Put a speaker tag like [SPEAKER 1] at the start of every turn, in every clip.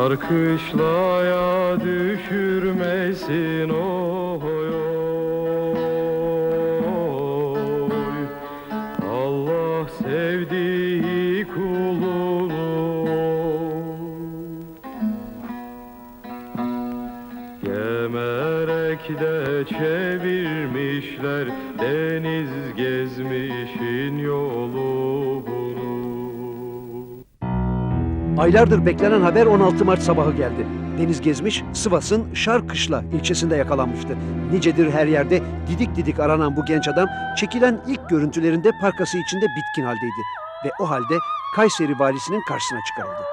[SPEAKER 1] Şarkışlaya düşürmesin oy oy. Allah sevdiği kulunu gemerekte çevirmişler, deniz gezmişin yolu bunu.
[SPEAKER 2] Aylardır beklenen haber 16 Mart sabahı geldi. Deniz Gezmiş, Sivas'ın Şarkışla ilçesinde yakalanmıştı. Nicedir her yerde didik didik aranan bu genç adam, çekilen ilk görüntülerinde parkası içinde bitkin haldeydi. Ve o halde Kayseri valisinin karşısına çıkarıldı.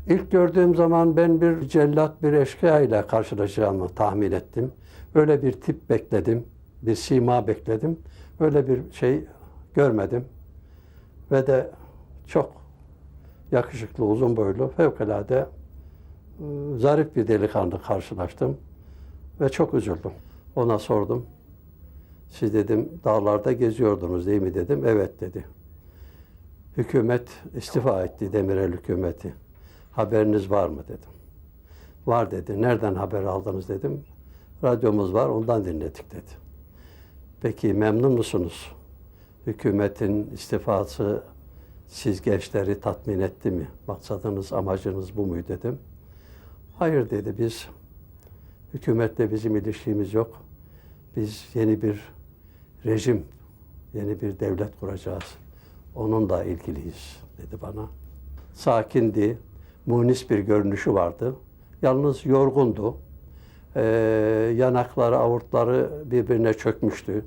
[SPEAKER 3] İlk gördüğüm zaman ben bir cellat, bir eşkıya ile karşılaşacağımı tahmin ettim. Öyle bir tip bekledim, bir sima bekledim. Öyle bir şey görmedim. Ve de çok yakışıklı, uzun boylu, fevkalade zarif bir delikanlı karşılaştım. Ve çok üzüldüm. Ona sordum. Siz dedim dağlarda geziyordunuz değil mi dedim. Evet dedi. Hükümet istifa etti, Demirel hükümeti. Haberiniz var mı dedim. Var dedi. Nereden haber aldınız dedim. Radyomuz var, ondan dinledik dedi. Peki memnun musunuz? Hükümetin istifası siz gençleri tatmin etti mi? Maksadınız, amacınız bu muydu dedim. Hayır dedi, biz hükümetle bizim ilişkimiz yok. Biz yeni bir rejim, yeni bir devlet kuracağız. Onunla ilgiliyiz dedi bana. Sakindi, munis bir görünüşü vardı. Yalnız yorgundu. Yanakları, avurtları birbirine çökmüştü.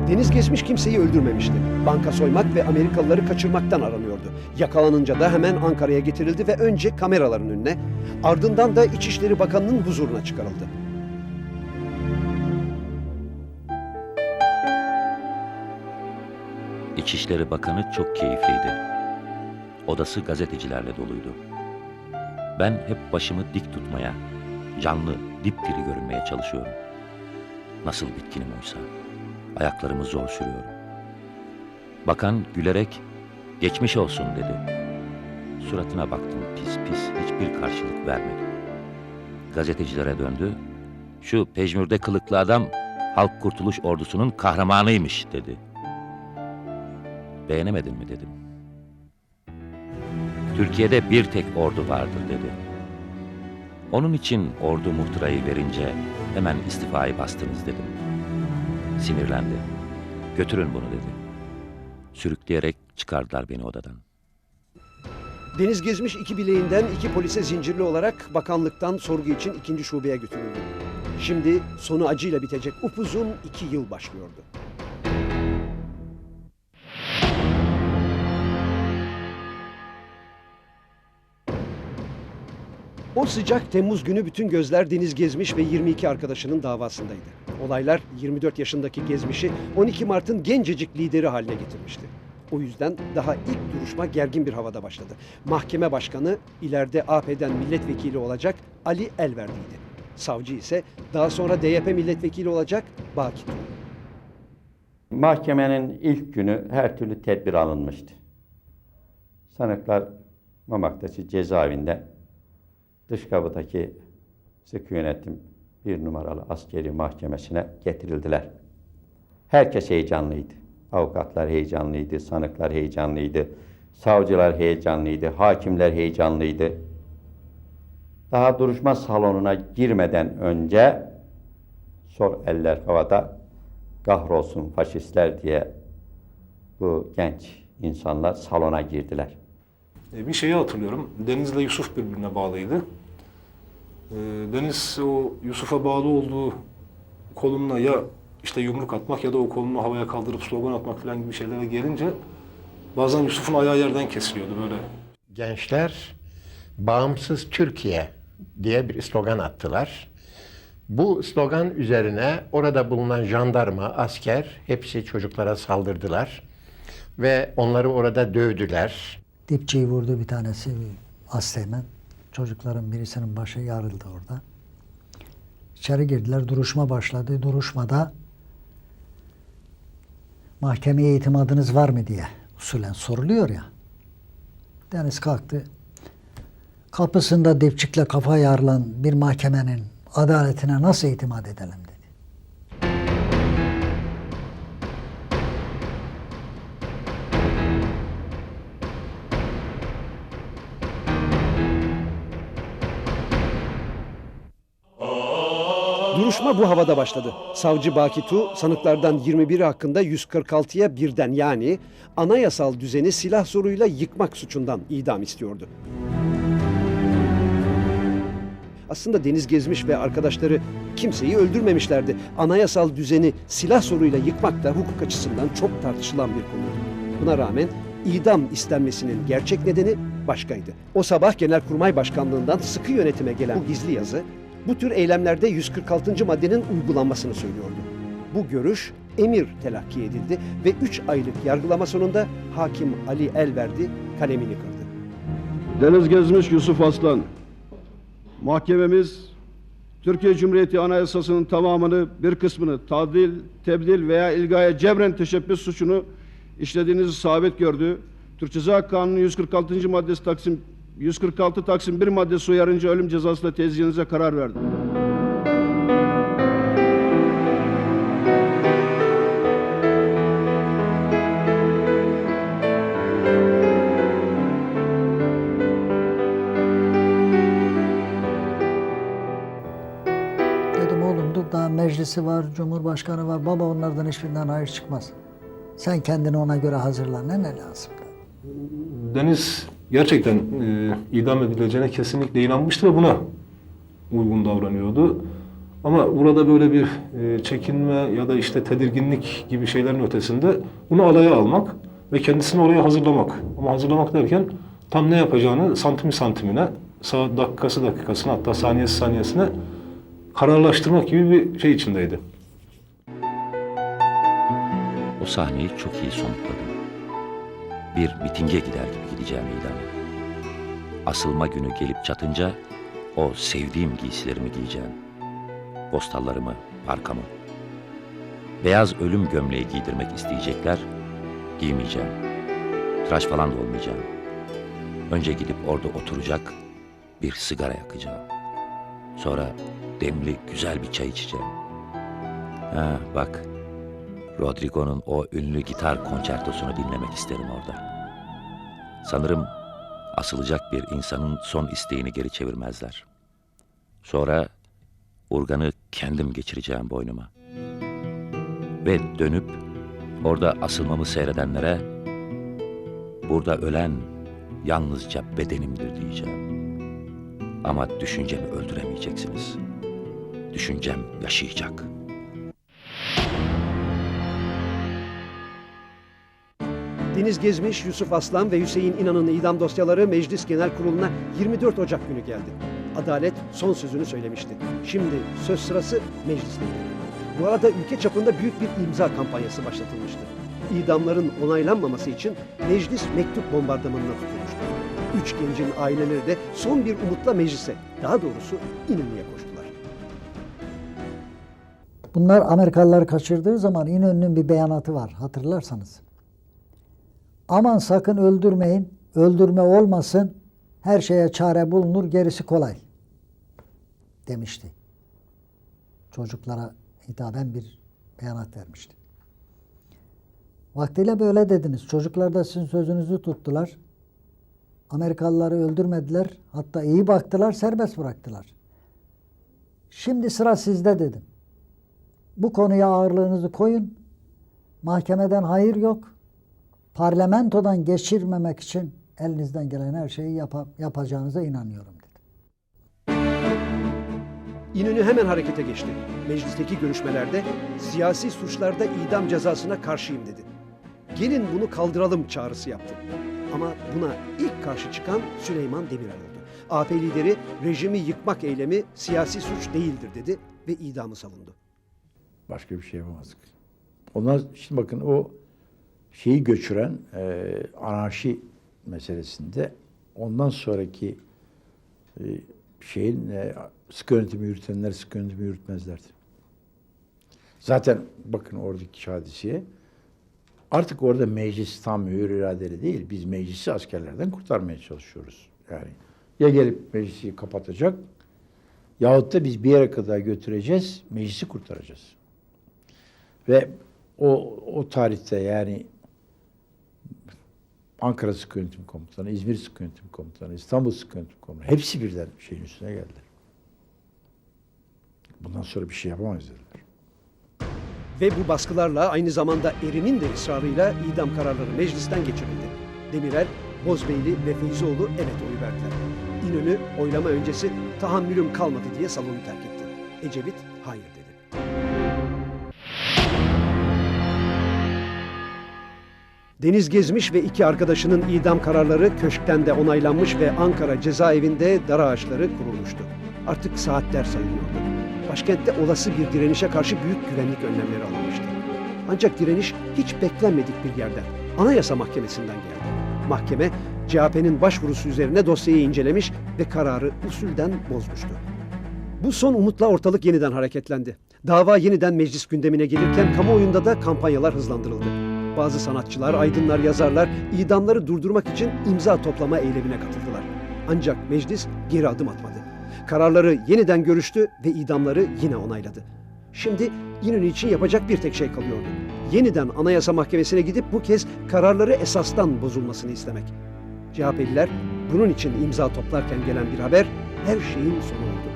[SPEAKER 2] Deniz Gezmiş kimseyi öldürmemişti. Banka soymak ve Amerikalıları kaçırmaktan aranıyordu. Yakalanınca da hemen Ankara'ya getirildi ve önce kameraların önüne, ardından da İçişleri Bakanı'nın huzuruna çıkarıldı.
[SPEAKER 4] İçişleri Bakanı çok keyifliydi. Odası gazetecilerle doluydu. Ben hep başımı dik tutmaya, canlı, dipdiri görünmeye çalışıyorum. Nasıl bitkinim oysa. Ayaklarımı zor sürüyorum. Bakan gülerek, geçmiş olsun dedi. Suratına baktım pis pis, hiçbir karşılık vermedi. Gazetecilere döndü. Şu pejmürde kılıklı adam, Halk Kurtuluş Ordusu'nun kahramanıymış dedi. Beğenemedin mi dedim. Türkiye'de bir tek ordu vardır dedi. Onun için ordu muhtırayı verince hemen istifayı bastınız dedim. Sinirlendi. Götürün bunu dedi. Sürükleyerek çıkardılar beni odadan.
[SPEAKER 2] Deniz Gezmiş iki bileğinden iki polise zincirli olarak bakanlıktan sorgu için 2. şubeye götürüldü. Şimdi sonu acıyla bitecek upuzun 2 yıl başlıyordu. O sıcak Temmuz günü bütün gözler Deniz Gezmiş ve 22 arkadaşının davasındaydı. Olaylar 24 yaşındaki Gezmiş'i 12 Mart'ın gencecik lideri haline getirmişti. O yüzden daha ilk duruşma gergin bir havada başladı. Mahkeme başkanı ileride AP'den milletvekili olacak Ali Elverdi'ydi. Savcı ise daha sonra DYP milletvekili olacak Baki Tuğ.
[SPEAKER 5] Mahkemenin ilk günü her türlü tedbir alınmıştı. Sanıklar Mamak'taki cezaevinde dış kapıdaki sıkı yönetim 1 numaralı askeri mahkemesine getirildiler. Herkes heyecanlıydı. Avukatlar heyecanlıydı, sanıklar heyecanlıydı, savcılar heyecanlıydı, hakimler heyecanlıydı. Daha duruşma salonuna girmeden önce sol eller havada, kahrolsun faşistler diye bu genç insanlar salona girdiler.
[SPEAKER 6] Bir şeyi hatırlıyorum. Deniz'le Yusuf birbirine bağlıydı. Deniz o Yusuf'a bağlı olduğu kolumla ya işte yumruk atmak ya da o kolunu havaya kaldırıp slogan atmak falan gibi şeylere gelince bazen Yusuf'un ayağı yerden kesiliyordu böyle.
[SPEAKER 7] Gençler bağımsız Türkiye diye bir slogan attılar. Bu slogan üzerine orada bulunan jandarma, asker hepsi çocuklara saldırdılar ve onları orada dövdüler.
[SPEAKER 8] Dipçiyi vurdu bir tanesi Asteğmen. Çocukların birisinin başı yarıldı orada. İçeri girdiler, duruşma başladı. Duruşmada mahkemeye itimadınız var mı diye usulen soruluyor ya. Deniz kalktı. Kapısında dipçikle kafa yarılan bir mahkemenin adaletine nasıl itimat edelim dedi.
[SPEAKER 2] Duruşma bu havada başladı. Savcı Baki Tu, sanıklardan 21'i hakkında 146'ya birden, yani anayasal düzeni silah zoruyla yıkmak suçundan idam istiyordu. Aslında Deniz Gezmiş ve arkadaşları kimseyi öldürmemişlerdi. Anayasal düzeni silah zoruyla yıkmak da hukuk açısından çok tartışılan bir konuydu. Buna rağmen idam istenmesinin gerçek nedeni başkaydı. O sabah Genelkurmay Başkanlığından sıkı yönetime gelen bu gizli yazı, bu tür eylemlerde 146. maddenin uygulanmasını söylüyordu. Bu görüş emir telakki edildi ve 3 aylık yargılama sonunda hakim Ali Elverdi kalemini kırdı.
[SPEAKER 9] Deniz Gezmiş Yusuf Aslan, mahkememiz Türkiye Cumhuriyeti Anayasası'nın tamamını, bir kısmını tadil, tebdil veya ilgaya cebren teşebbüs suçunu işlediğinizi sabit gördü. Türk Ceza Kanunu 146. maddesi Taksim 146 Taksim 1 maddesi uyarınca ölüm cezasıyla tezcihinize karar verdi.
[SPEAKER 8] Dedim oğlum dur, daha meclisi var, cumhurbaşkanı var. Baba, onlardan hiçbirinden hayır çıkmaz. Sen kendini ona göre hazırla. Ne lazım?
[SPEAKER 6] Deniz gerçekten idam edileceğine kesinlikle inanmıştı ve buna uygun davranıyordu. Ama burada böyle bir çekinme ya da işte tedirginlik gibi şeylerin ötesinde bunu alaya almak ve kendisini oraya hazırlamak. Ama hazırlamak derken tam ne yapacağını santimi santimine, dakikası dakikasına, hatta saniyesi saniyesine kararlaştırmak gibi bir şey içindeydi.
[SPEAKER 4] O sahneyi çok iyi somutladım. Bir mitinge gider gibi gideceğim idama. Asılma günü gelip çatınca o sevdiğim giysilerimi giyeceğim. Postallarımı, arkamı. Beyaz ölüm gömleği giydirmek isteyecekler, giymeyeceğim. Tıraş falan da olmayacağım. Önce gidip orada oturacak, bir sigara yakacağım. Sonra demli güzel bir çay içeceğim. Ha bak, Rodrigo'nun o ünlü gitar konçertosunu dinlemek isterim orada. Sanırım asılacak bir insanın son isteğini geri çevirmezler. Sonra urganı kendim geçireceğim boynuma. Ve dönüp orada asılmamı seyredenlere burada ölen yalnızca bedenimdir diyeceğim. Ama düşüncemi öldüremeyeceksiniz. Düşüncem yaşayacak.
[SPEAKER 2] Deniz Gezmiş, Yusuf Aslan ve Hüseyin İnan'ın idam dosyaları Meclis Genel Kurulu'na 24 Ocak günü geldi. Adalet son sözünü söylemişti. Şimdi söz sırası meclisteydi. Bu arada ülke çapında büyük bir imza kampanyası başlatılmıştı. İdamların onaylanmaması için meclis mektup bombardımanına tutulmuştu. 3 gencin aileleri de son bir umutla meclise, daha doğrusu İnönü'ye koştular.
[SPEAKER 8] Bunlar Amerikalıları kaçırdığı zaman İnönü'nün bir beyanatı var, hatırlarsanız. Aman sakın öldürmeyin, öldürme olmasın, her şeye çare bulunur, gerisi kolay demişti. Çocuklara hitaben bir beyanat vermişti. Vaktiyle böyle dediniz. Çocuklar da sizin sözünüzü tuttular. Amerikalıları öldürmediler. Hatta iyi baktılar, serbest bıraktılar. Şimdi sıra sizde dedim. Bu konuya ağırlığınızı koyun. Mahkemeden hayır yok. Parlamentodan geçirmemek için elinizden gelen her şeyi yapacağınıza inanıyorum dedim.
[SPEAKER 2] İnönü hemen harekete geçti. Meclisteki görüşmelerde siyasi suçlarda idam cezasına karşıyım dedi. Gelin bunu kaldıralım çağrısı yaptı. Ama buna ilk karşı çıkan Süleyman Demirel oldu. AP lideri rejimi yıkmak eylemi siyasi suç değildir dedi ve idamı savundu.
[SPEAKER 10] Başka bir şey yapamazdık. Onlar şimdi bakın o şeyi göçüren anarşi meselesinde ondan sonraki şeyin sıkı yönetimi yürütenler sıkı yönetimi yürütmezlerdi. Zaten bakın oradaki hadiseye Artık orada meclis tam hür iradeli değil. Biz meclisi askerlerden kurtarmaya çalışıyoruz. Yani ya gelip meclisi kapatacak yahut da biz bir yere kadar götüreceğiz, meclisi kurtaracağız. Ve o tarihte yani Ankara Sıkı Yönetim Komutanı, İzmir Sıkı Yönetim Komutanı, İstanbul Sıkı Yönetim Komutanı hepsi birden şeyin üstüne geldiler. Bundan sonra bir şey yapamayız dediler.
[SPEAKER 2] Ve bu baskılarla aynı zamanda erinin de ısrarıyla idam kararları meclisten geçirildi. Demirel, Bozbeyli ve Feyzioğlu evet oyu verdiler. İnönü oylama öncesi tahammülüm kalmadı diye salonu terk etti. Ecevit hayır dedi. Deniz Gezmiş ve 2 arkadaşının idam kararları köşkten de onaylanmış ve Ankara cezaevinde dar ağaçları kurulmuştu. Artık saatler sayılıyordu. Başkentte olası bir direnişe karşı büyük güvenlik önlemleri alınmıştı. Ancak direniş hiç beklenmedik bir yerden, Anayasa Mahkemesi'nden geldi. Mahkeme, CHP'nin başvurusu üzerine dosyayı incelemiş ve kararı usulden bozmuştu. Bu son umutla ortalık yeniden hareketlendi. Dava yeniden meclis gündemine gelirken kamuoyunda da kampanyalar hızlandırıldı. Bazı sanatçılar, aydınlar, yazarlar idamları durdurmak için imza toplama eylemine katıldılar. Ancak meclis geri adım atmadı. Kararları yeniden görüştü ve idamları yine onayladı. Şimdi İnönü için yapacak bir tek şey kalıyordu. Yeniden Anayasa Mahkemesi'ne gidip bu kez kararları esastan bozulmasını istemek. CHP'liler bunun için imza toplarken gelen bir haber her şeyin sonu oldu.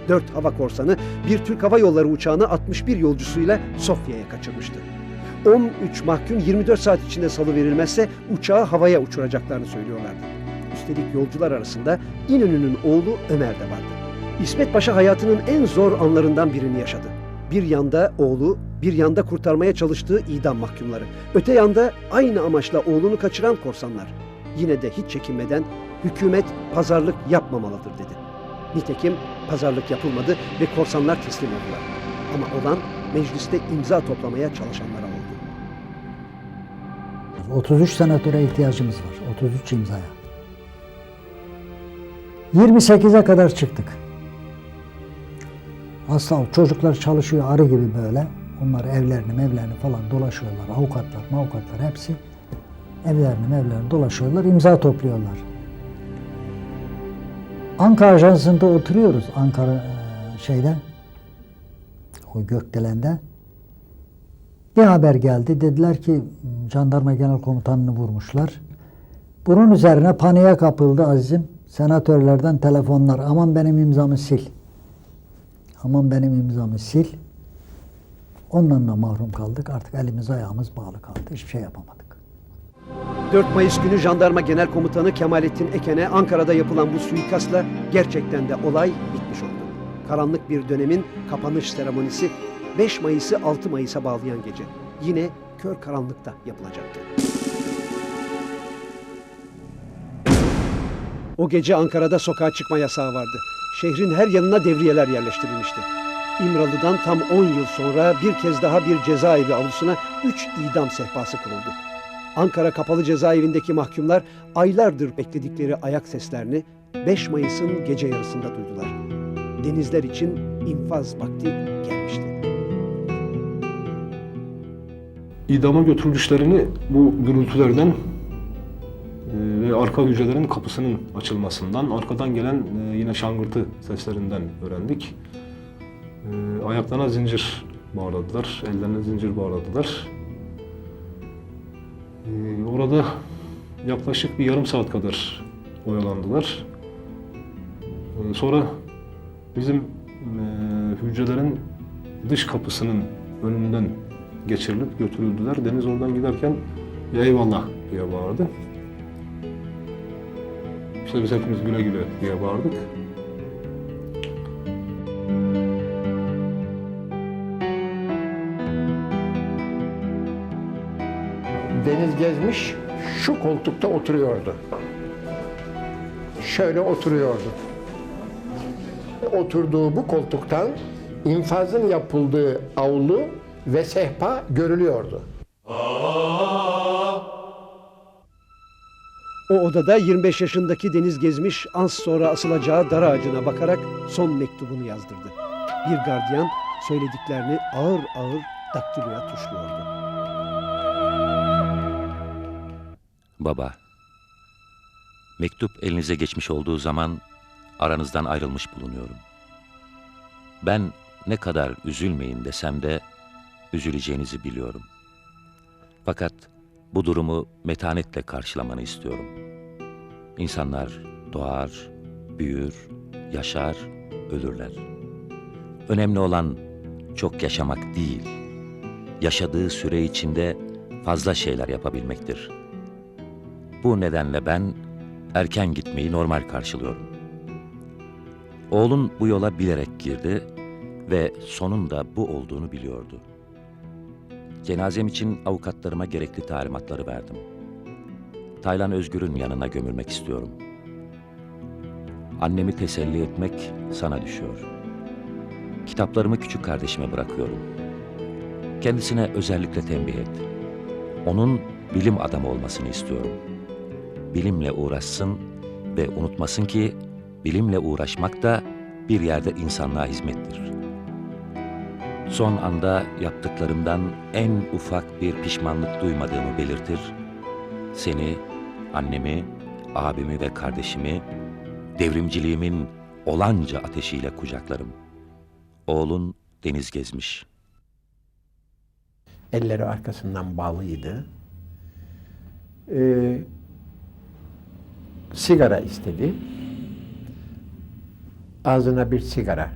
[SPEAKER 2] 4 hava korsanı bir Türk Hava Yolları uçağını 61 yolcusuyla Sofya'ya kaçırmıştı. 13 mahkum 24 saat içinde salıverilmezse uçağı havaya uçuracaklarını söylüyorlardı. Üstelik yolcular arasında İnönü'nün oğlu Ömer de vardı. İsmet Paşa hayatının en zor anlarından birini yaşadı. Bir yanda oğlu, bir yanda kurtarmaya çalıştığı idam mahkumları. Öte yanda aynı amaçla oğlunu kaçıran korsanlar. Yine de hiç çekinmeden hükümet pazarlık yapmamalıdır dedi. Nitekim pazarlık yapılmadı ve korsanlar teslim oldular. Ama olan mecliste imza toplamaya çalışanlara oldu.
[SPEAKER 8] 33 senatöre ihtiyacımız var. 33 imzaya. 28'e kadar çıktık. Aslında çocuklar çalışıyor arı gibi böyle. Onlar evlerini falan dolaşıyorlar. Avukatlar hepsi evlerini dolaşıyorlar. İmza topluyorlar. Ankara Ajansı'nda oturuyoruz. Ankara o Gökdelen'de. Bir haber geldi. Dediler ki Jandarma Genel Komutanını vurmuşlar. Bunun üzerine paniğe kapıldı azizim. Senatörlerden telefonlar. Aman benim imzamı sil. Ondan da mahrum kaldık. Artık elimiz ayağımız bağlı kaldı. Hiçbir şey yapamadık.
[SPEAKER 2] 4 Mayıs günü Jandarma Genel Komutanı Kemalettin Eken'e Ankara'da yapılan bu suikastla gerçekten de olay bitmiş oldu. Karanlık bir dönemin kapanış seremonisi 5 Mayıs'ı 6 Mayıs'a bağlayan gece yine kör karanlıkta yapılacaktı. O gece Ankara'da sokağa çıkma yasağı vardı. Şehrin her yanına devriyeler yerleştirilmişti. İmralı'dan tam 10 yıl sonra bir kez daha bir cezaevi avlusuna 3 idam sehpası kuruldu. Ankara Kapalı Cezaevindeki mahkumlar aylardır bekledikleri ayak seslerini 5 Mayıs'ın gece yarısında duydular. Denizler için infaz vakti gelmişti.
[SPEAKER 6] İdama götürülüşlerini bu gürültülerden ve arka hücrelerin kapısının açılmasından, arkadan gelen yine şangırtı seslerinden öğrendik. Ayaklarına zincir bağladılar, ellerine zincir bağladılar. Orada yaklaşık bir yarım saat kadar oyalandılar. Sonra bizim hücrelerin dış kapısının önünden geçirilip götürüldüler. Deniz oradan giderken eyvallah diye bağırdı. İşte biz hepimiz güle güle diye bağırdık.
[SPEAKER 7] Deniz Gezmiş şu koltukta oturuyordu. Şöyle oturuyordu. Oturduğu bu koltuktan infazın yapıldığı avlu ve sehpa görülüyordu.
[SPEAKER 2] O odada 25 yaşındaki Deniz Gezmiş az sonra asılacağı dar ağacına bakarak son mektubunu yazdırdı. Bir gardiyan söylediklerini ağır ağır daktiloya tuşluyordu.
[SPEAKER 4] Baba, mektup elinize geçmiş olduğu zaman aranızdan ayrılmış bulunuyorum. Ben ne kadar üzülmeyin desem de üzüleceğinizi biliyorum. Fakat bu durumu metanetle karşılamanı istiyorum. İnsanlar doğar, büyür, yaşar, ölürler. Önemli olan çok yaşamak değil, yaşadığı süre içinde fazla şeyler yapabilmektir. Bu nedenle ben erken gitmeyi normal karşılıyorum. Oğlun bu yola bilerek girdi ve sonunda bu olduğunu biliyordu. Cenazem için avukatlarıma gerekli talimatları verdim. Taylan Özgür'ün yanına gömülmek istiyorum. Annemi teselli etmek sana düşüyor. Kitaplarımı küçük kardeşime bırakıyorum. Kendisine özellikle tembih et. Onun bilim adamı olmasını istiyorum. Bilimle uğraşsın ve unutmasın ki bilimle uğraşmak da bir yerde insanlığa hizmettir. Son anda yaptıklarımdan en ufak bir pişmanlık duymadığımı belirtir. Seni, annemi, abimi ve kardeşimi devrimciliğimin olanca ateşiyle kucaklarım. Oğlun Deniz Gezmiş.
[SPEAKER 7] Elleri arkasından bağlıydı. Sigara istedi. Ağzına bir sigara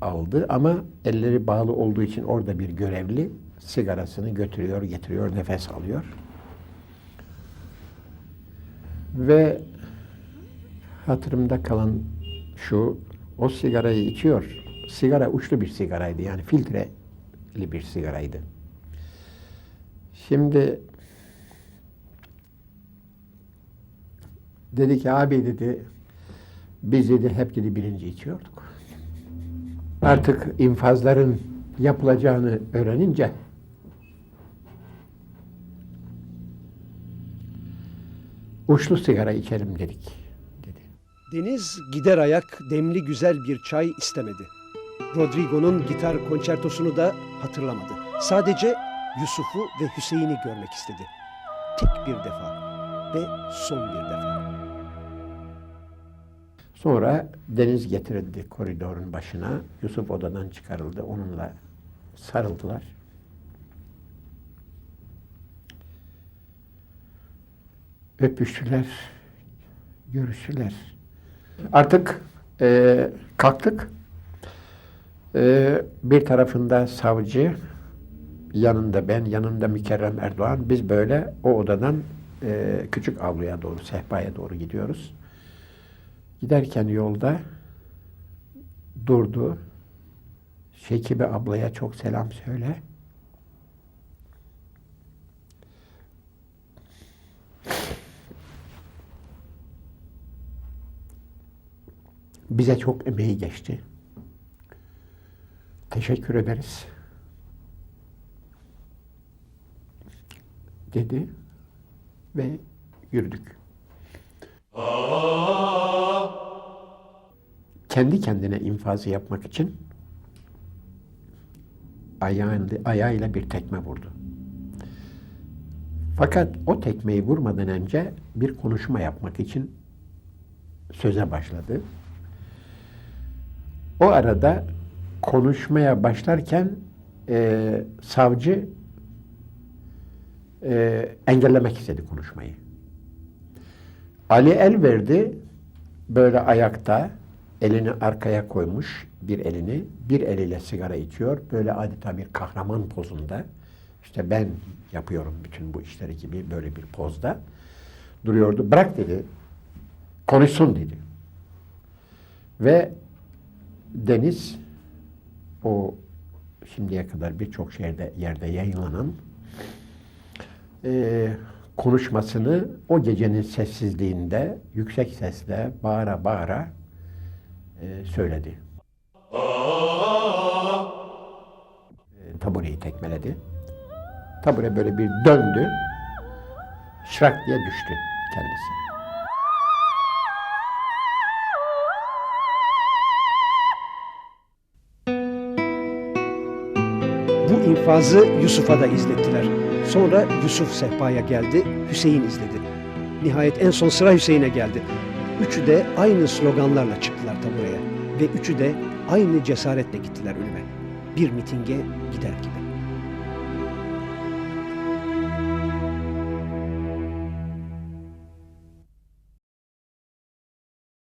[SPEAKER 7] aldı ama elleri bağlı olduğu için orada bir görevli sigarasını götürüyor, getiriyor, nefes alıyor. Ve hatırımda kalan şu, o sigarayı içiyor. Sigara uçlu bir sigaraydı, yani filtreli bir sigaraydı. Şimdi dedi ki, abi dedi, biz dedi hep dedi birinci içiyorduk. Artık infazların yapılacağını öğrenince uçlu sigara içelim dedik, dedi.
[SPEAKER 2] Deniz gider ayak demli güzel bir çay istemedi. Rodrigo'nun gitar konçertosunu da hatırlamadı. Sadece Yusuf'u ve Hüseyin'i görmek istedi. Tek bir defa ve son bir defa.
[SPEAKER 7] Sonra Deniz getirildi koridorun başına. Yusuf odadan çıkarıldı. Onunla sarıldılar. Öpüştüler. Görüştüler. Artık kalktık. Bir tarafında savcı, yanında ben, yanında Mükerrem Erdoğan. Biz böyle o odadan küçük avluya doğru, sehpaya doğru gidiyoruz. Giderken yolda durdu. Şekibe ablaya çok selam söyle. Bize çok emeği geçti. Teşekkür ederiz, dedi ve yürüdük. Kendi kendine infazı yapmak için ayağıyla bir tekme vurdu. Fakat o tekmeyi vurmadan önce bir konuşma yapmak için söze başladı. O arada konuşmaya başlarken savcı engellemek istedi konuşmayı. Ali el verdi, böyle ayakta, elini arkaya koymuş, bir elini, bir eliyle sigara içiyor, böyle adeta bir kahraman pozunda, işte ben yapıyorum bütün bu işleri gibi böyle bir pozda duruyordu. Bırak dedi, konuşsun dedi. Ve Deniz, o şimdiye kadar birçok yerde yayınlanan konuşmasını o gecenin sessizliğinde yüksek sesle bağıra bağıra söyledi. Tabureyi tekmeledi. Tabure böyle bir döndü. Şırak diye düştü kendisi.
[SPEAKER 2] Bu infazı Yusuf'a da izlettiler. Sonra Yusuf sehpaya geldi, Hüseyin izledi. Nihayet en son sıra Hüseyin'e geldi. Üçü de aynı sloganlarla çıktılar taburaya ve üçü de aynı cesaretle gittiler ölüme. Bir mitinge gider gibi.